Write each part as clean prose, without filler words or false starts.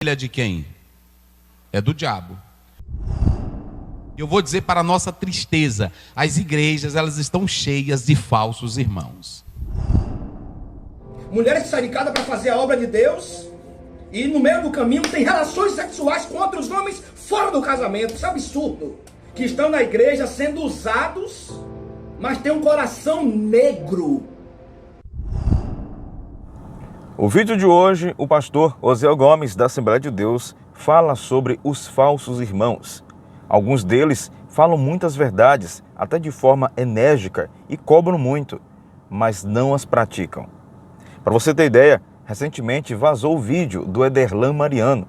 Ele é de quem? É do diabo. Eu vou dizer para a nossa tristeza, as igrejas, elas estão cheias de falsos irmãos. Mulheres que saem de casa para fazer a obra de Deus e no meio do caminho tem relações sexuais com outros homens fora do casamento. Isso é absurdo. Que estão na igreja sendo usados, mas tem um coração negro. O vídeo de hoje, o pastor Osiel Gomes, da Assembleia de Deus, fala sobre os falsos irmãos. Alguns deles falam muitas verdades, até de forma enérgica, e cobram muito, mas não as praticam. Para você ter ideia, recentemente vazou o vídeo do Ederlan Mariano,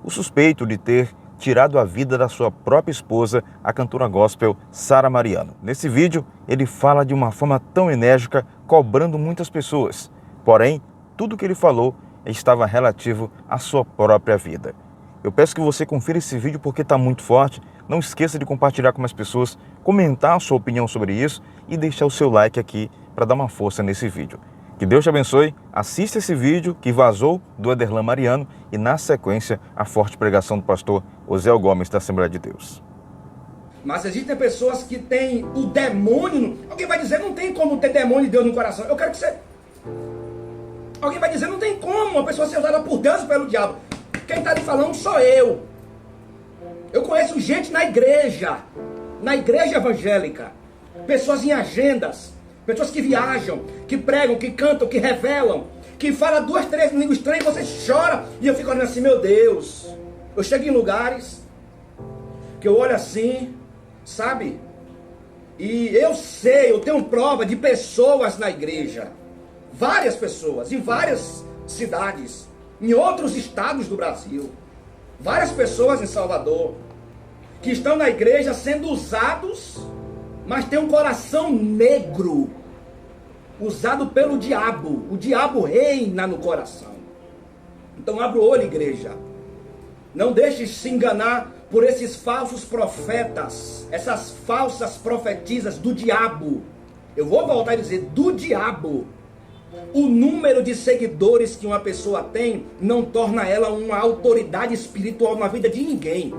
o suspeito de ter tirado a vida da sua própria esposa, a cantora gospel Sara Mariano. Nesse vídeo, ele fala de uma forma tão enérgica, cobrando muitas pessoas. Porém, tudo que ele falou estava relativo à sua própria vida. Eu peço que você confira esse vídeo porque está muito forte. Não esqueça de compartilhar com mais pessoas, comentar a sua opinião sobre isso e deixar o seu like aqui para dar uma força nesse vídeo. Que Deus te abençoe, assista esse vídeo que vazou do Ederlan Mariano e na sequência a forte pregação do pastor Osiel Gomes da Assembleia de Deus. Mas existem pessoas que têm o demônio. Alguém vai dizer, não tem como ter demônio de Deus no coração. Eu quero que você... Alguém vai dizer, não tem como uma pessoa ser usada por Deus e pelo diabo. Quem está lhe falando sou eu. Eu conheço gente na igreja evangélica, pessoas em agendas, pessoas que viajam, que pregam, que cantam, que revelam, que falam 2, 3 línguas estranhas e você chora. E eu fico olhando assim, meu Deus. Eu chego em lugares que eu olho assim, sabe? E eu sei, eu tenho prova de pessoas na igreja. Várias pessoas, em várias cidades, em outros estados do Brasil. Várias pessoas em Salvador, que estão na igreja sendo usados, mas tem um coração negro, usado pelo diabo. O diabo reina no coração. Então abra o olho, igreja. Não deixe se enganar por esses falsos profetas, essas falsas profetisas do diabo. Eu vou voltar a dizer, do diabo. O número de seguidores que uma pessoa tem não torna ela uma autoridade espiritual na vida de ninguém.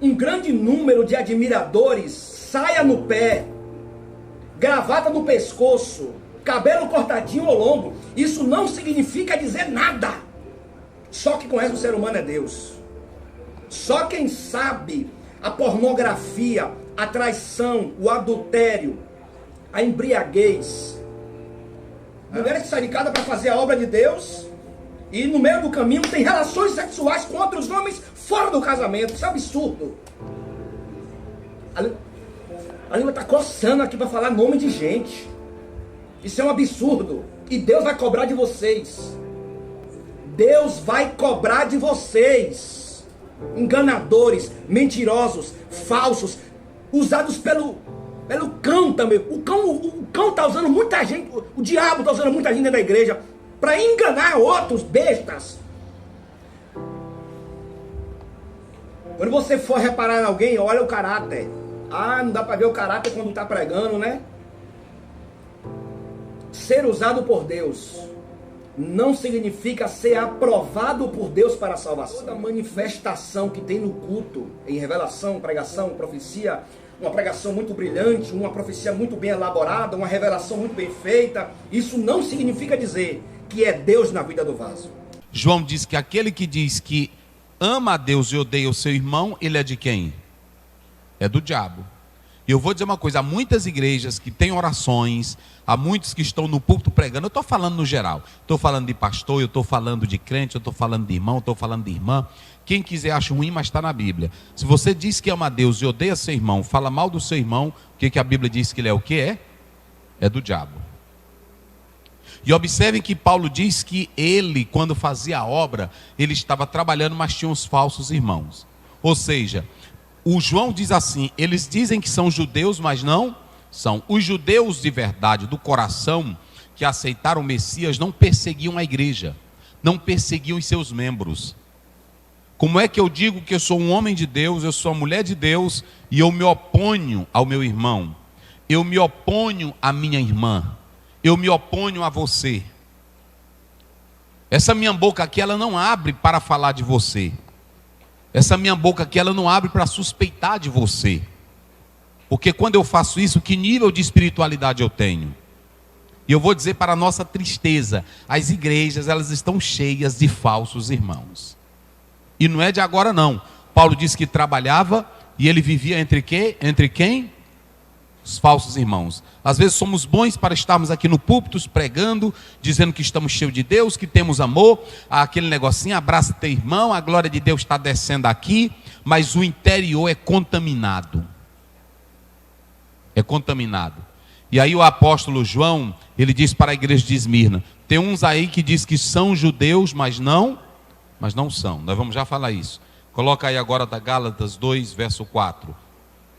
Um grande número de admiradores, saia no pé, gravata no pescoço, cabelo cortadinho ao longo, isso não significa dizer nada. Só quem conhece o ser humano é Deus. Só quem sabe a pornografia, a traição, o adultério, a embriaguez. Mulheres que saem de casa para fazer a obra de Deus e no meio do caminho tem relações sexuais com outros homens fora do casamento. Isso é absurdo. A língua está coçando aqui para falar nome de gente. Isso é um absurdo. E Deus vai cobrar de vocês. Deus vai cobrar de vocês. Enganadores, mentirosos, falsos, usados pelo cão também. O cão está usando muita gente, o diabo está usando muita gente dentro da igreja para enganar outros bestas. Quando você for reparar em alguém, olha o caráter. Ah, não dá para ver o caráter quando está pregando, né? Ser usado por Deus não significa ser aprovado por Deus para a salvação. Toda manifestação que tem no culto, em revelação, pregação, profecia, uma pregação muito brilhante, uma profecia muito bem elaborada, uma revelação muito bem feita, isso não significa dizer que é Deus na vida do vaso. João diz que aquele que diz que ama a Deus e odeia o seu irmão, ele é de quem? É do diabo. E eu vou dizer uma coisa, há muitas igrejas que têm orações, há muitos que estão no púlpito pregando, eu estou falando no geral, estou falando de pastor, eu estou falando de crente, eu estou falando de irmão, estou falando de irmã. Quem quiser acha ruim, mas está na Bíblia. Se você diz que ama a Deus e odeia seu irmão, fala mal do seu irmão, o que a Bíblia diz que ele é o que é? É do diabo. E observem que Paulo diz que ele, quando fazia a obra, ele estava trabalhando, mas tinha os falsos irmãos. Ou seja, o João diz assim, eles dizem que são judeus, mas não são. Os judeus de verdade, do coração, que aceitaram o Messias, não perseguiam a igreja, não perseguiam os seus membros. Como é que eu digo que eu sou um homem de Deus, eu sou uma mulher de Deus, e eu me oponho ao meu irmão? Eu me oponho à minha irmã? Eu me oponho a você? Essa minha boca aqui, ela não abre para falar de você. Essa minha boca aqui, ela não abre para suspeitar de você. Porque quando eu faço isso, que nível de espiritualidade eu tenho? E eu vou dizer para a nossa tristeza, as igrejas, elas estão cheias de falsos irmãos. E não é de agora não. Paulo disse que trabalhava e ele vivia entre quê? Entre quem? Os falsos irmãos. Às vezes somos bons para estarmos aqui no púlpito pregando, dizendo que estamos cheios de Deus, que temos amor, aquele negocinho, abraça teu irmão, a glória de Deus está descendo aqui, mas o interior é contaminado. É contaminado. E aí o apóstolo João, ele diz para a igreja de Esmirna, tem uns aí que diz que são judeus, mas não são. Nós vamos já falar isso. Coloca aí agora da Gálatas 2, verso 4.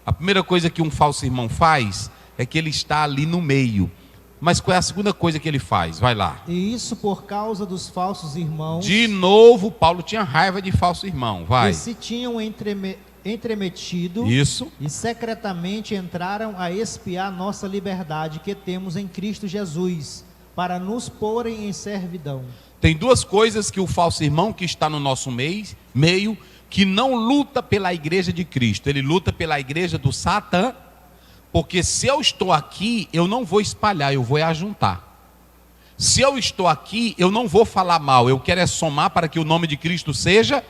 A primeira coisa que um falso irmão faz é que ele está ali no meio. Mas qual é a segunda coisa que ele faz? Vai lá. E isso por causa dos falsos irmãos. De novo, Paulo tinha raiva de falso irmão. Vai. Que se tinham entremetido. Isso. E secretamente entraram a espiar nossa liberdade que temos em Cristo Jesus, para nos porem em servidão. Tem duas coisas que o falso irmão que está no nosso meio, que não luta pela igreja de Cristo, ele luta pela igreja do Satã, porque se eu estou aqui, eu não vou espalhar, eu vou ajuntar. Se eu estou aqui, eu não vou falar mal, eu quero é somar para que o nome de Cristo seja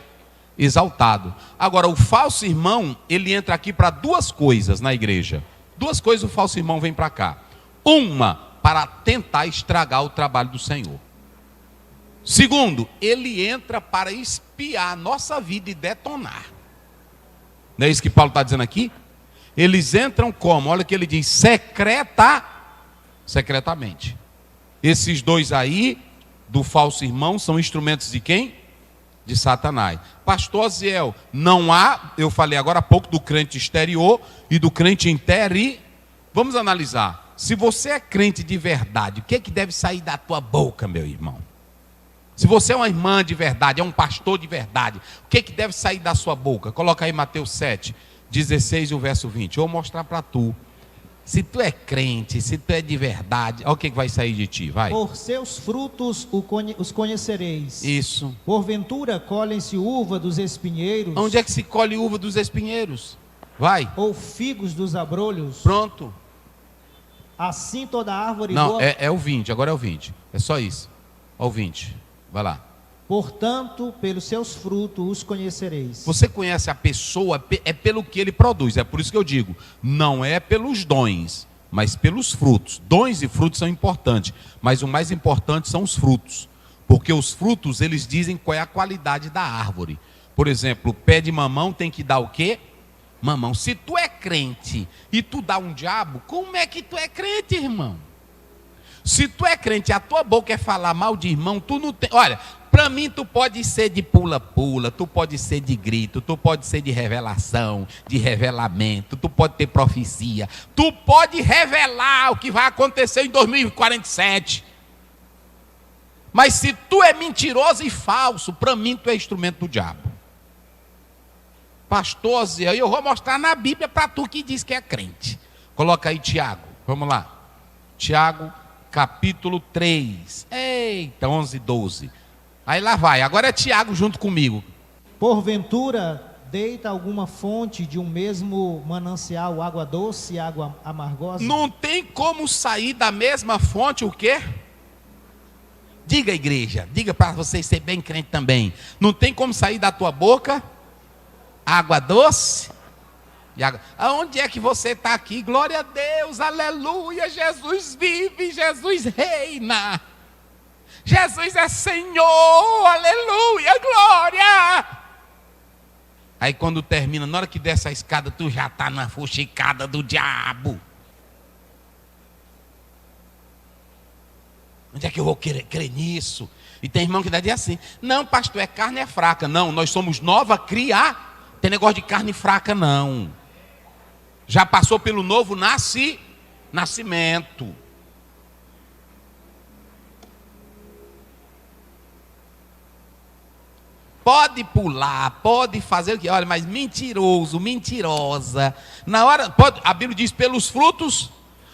exaltado. Agora, o falso irmão, ele entra aqui para duas coisas na igreja. Duas coisas o falso irmão vem para cá. Uma, para tentar estragar o trabalho do Senhor. Segundo, ele entra para espiar a nossa vida e detonar. Não é isso que Paulo está dizendo aqui? Eles entram como? Olha o que ele diz, secretamente. Esses dois aí, do falso irmão, são instrumentos de quem? De Satanás. Pastor Aziel, não há, eu falei agora há pouco do crente exterior e do crente interior. Vamos analisar. Se você é crente de verdade, o que é que deve sair da tua boca, meu irmão? Se você é uma irmã de verdade, é um pastor de verdade, o que é que deve sair da sua boca? Coloca aí Mateus 7, 16 e o verso 20. Eu vou mostrar para tu. Se tu é crente, se tu é de verdade, olha o que vai sair de ti, vai. Por seus frutos os conhecereis. Isso. Porventura colhem-se uva dos espinheiros. Onde é que se colhe uva dos espinheiros? Vai. Ou figos dos abrolhos. Pronto. Assim toda árvore Não, boa... é o 20, agora é o 20. É só isso. Olha o 20. Vai lá. Portanto, pelos seus frutos os conhecereis. Você conhece a pessoa, é pelo que ele produz. É por isso que eu digo, não é pelos dons, mas pelos frutos. Dons e frutos são importantes, mas o mais importante são os frutos. Porque os frutos, eles dizem qual é a qualidade da árvore. Por exemplo, o pé de mamão tem que dar o quê? Mamão. Se tu é crente e tu dá um diabo, como é que tu é crente, irmão? Se tu é crente, a tua boca é falar mal de irmão, tu não tem... Olha, para mim tu pode ser de pula-pula, tu pode ser de grito, tu pode ser de revelação, de revelamento, tu pode ter profecia, tu pode revelar o que vai acontecer em 2047. Mas se tu é mentiroso e falso, para mim tu é instrumento do diabo. Pastor Zé, eu vou mostrar na Bíblia para tu que diz que é crente. Coloca aí Tiago, vamos lá. Tiago, capítulo 3. Eita, 11, 12. Aí lá vai, agora é Tiago junto comigo. Porventura, deita alguma fonte de um mesmo manancial, água doce e água amargosa? Não tem como sair da mesma fonte o quê? Diga, igreja, diga para vocês ser bem crente também. Não tem como sair da tua boca água doce e água... Aonde é que você está aqui? Glória a Deus, aleluia, Jesus vive, Jesus reina. Jesus é Senhor, aleluia, glória. Aí quando termina, na hora que desce a escada, tu já está na fuxicada do diabo. Onde é que eu vou crer nisso? E tem irmão que dá dizer assim, não pastor, é carne é fraca. Não, nós somos nova criar. Tem negócio de carne fraca não. Já passou pelo novo nascimento. Pode pular, pode fazer o que? Olha, mas mentiroso, mentirosa. Na hora, a Bíblia diz pelos frutos.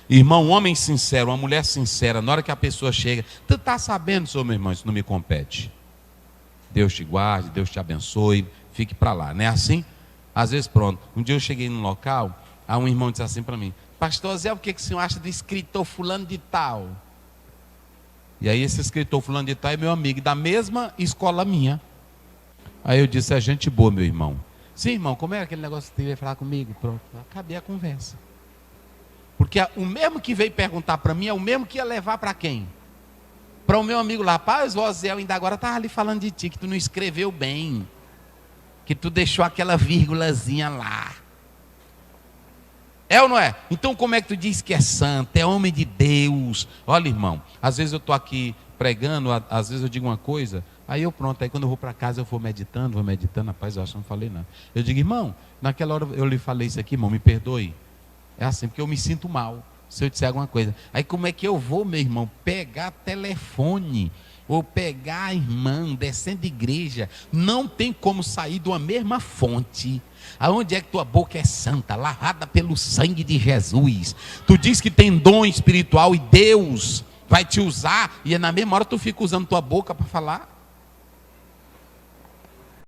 Irmão, um homem sincero, uma mulher sincera, na hora que a pessoa chega, tu está sabendo, senhor, meu irmão, isso não me compete. Deus te guarde, Deus te abençoe, fique para lá, não é assim? Às vezes, pronto, um dia eu cheguei num local, aí um irmão disse assim para mim, pastor Zé, o que o senhor acha do escritor fulano de tal? E aí esse escritor fulano de tal é meu amigo, da mesma escola minha. Aí eu disse, é gente boa, meu irmão. Sim, irmão, como era aquele negócio que você ia falar comigo? Pronto, acabei a conversa. Porque o mesmo que veio perguntar para mim é o mesmo que ia levar para quem? Para o meu amigo lá, rapaz, o Oséias ainda agora estava ali falando de ti, que tu não escreveu bem, que tu deixou aquela vírgulazinha lá. É ou não é? Então como é que tu diz que é santo, é homem de Deus? Olha, irmão, às vezes eu estou aqui pregando, às vezes eu digo uma coisa, aí eu pronto, aí quando eu vou para casa eu vou meditando, rapaz, eu acho que não falei nada. Eu digo, irmão, naquela hora eu lhe falei isso aqui, irmão, me perdoe. É assim, porque eu me sinto mal se eu disser alguma coisa. Aí como é que eu vou, meu irmão, pegar telefone, ou pegar a irmã, descendo de igreja? Não tem como sair de uma mesma fonte. Aonde é que tua boca é santa, lavada pelo sangue de Jesus? Tu diz que tem dom espiritual e Deus vai te usar, e na mesma hora tu fica usando tua boca para falar?